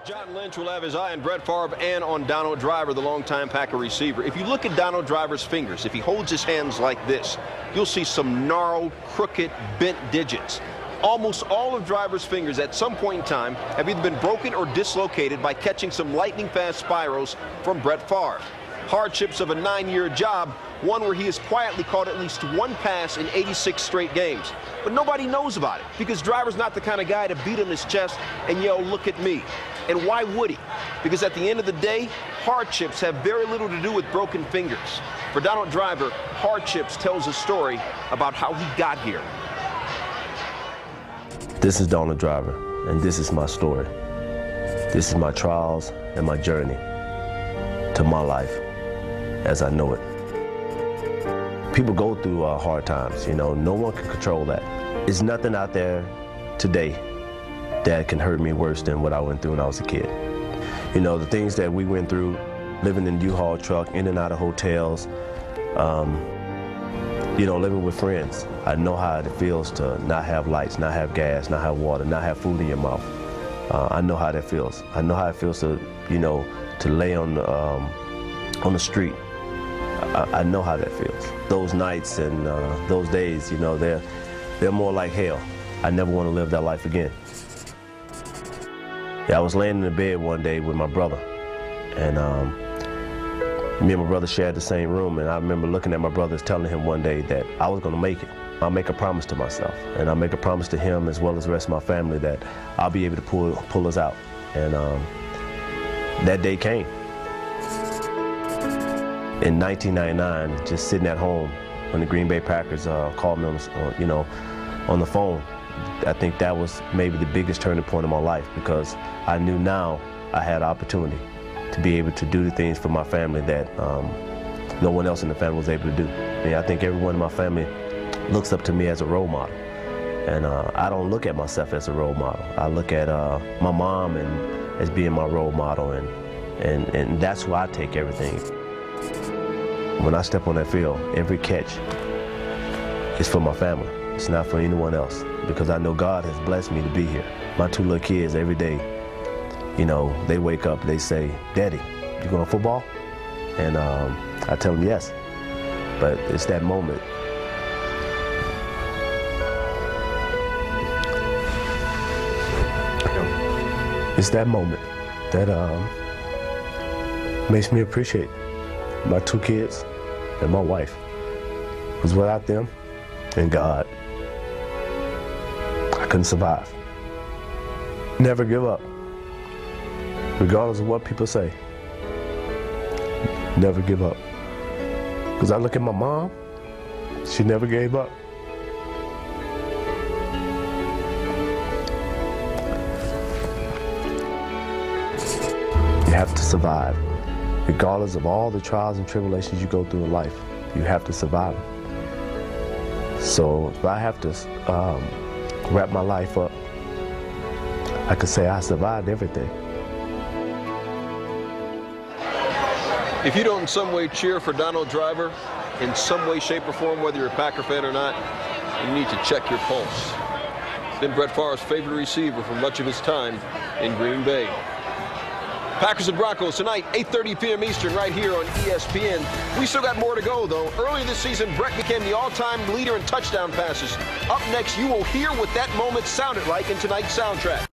John Lynch will have his eye on Brett Favre and on Donald Driver, the longtime Packer receiver. If you look at Donald Driver's fingers, if he holds his hands like this, you'll see some gnarled, crooked, bent digits. Almost all of Driver's fingers at some point in time have either been broken or dislocated by catching some lightning-fast spirals from Brett Favre. Hardships of a 9-year job, one where he has quietly caught at least one pass in 86 straight games. But nobody knows about it because Driver's not the kind of guy to beat on his chest and yell, "Look at me." And why would he? Because at the end of the day, hardships have very little to do with broken fingers. For Donald Driver, hardships tells a story about how he got here. This is Donald Driver, and this is my story. This is my trials and my journey to my life as I know it. People go through hard times, you know, no one can control that. There's nothing out there today that can hurt me worse than what I went through when I was a kid. You know, the things that we went through, living in a U-Haul truck, in and out of hotels, you know, living with friends. I know how it feels to not have lights, not have gas, not have water, not have food in your mouth. I know how that feels. I know how it feels to, you know, to lay on the street. I know how that feels. Those nights and those days, you know, they're more like hell. I never want to live that life again. Yeah, I was laying in the bed one day with my brother, and me and my brother shared the same room, and I remember looking at my brother telling him one day that I was going to make it. I'll make a promise to myself, and I'll make a promise to him as well as the rest of my family that I'll be able to pull us out. And that day came. In 1999, just sitting at home when the Green Bay Packers called me on the phone, I think that was maybe the biggest turning point in my life, because I knew now I had opportunity to be able to do the things for my family that no one else in the family was able to do. And I think everyone in my family looks up to me as a role model. And I don't look at myself as a role model. I look at my mom as being my role model, and that's why I take everything. When I step on that field, every catch is for my family. It's not for anyone else, because I know God has blessed me to be here. My two little kids, every day, you know, they wake up, they say, "Daddy, you going to football?" And I tell them yes. But it's that moment. It's that moment that makes me appreciate my two kids and my wife. Because without them and God, I couldn't survive. Never give up, regardless of what people say. Never give up. Because I look at my mom, she never gave up. You have to survive. Regardless of all the trials and tribulations you go through in life, you have to survive. So if I have to wrap my life up, I could say I survived everything. If you don't in some way cheer for Donald Driver, in some way, shape, or form, whether you're a Packer fan or not, you need to check your pulse. Been Brett Favre's favorite receiver for much of his time in Green Bay. Packers and Broncos tonight, 8:30 p.m. Eastern, right here on ESPN. We still got more to go, though. Earlier this season, Brett became the all-time leader in touchdown passes. Up next, you will hear what that moment sounded like in tonight's soundtrack.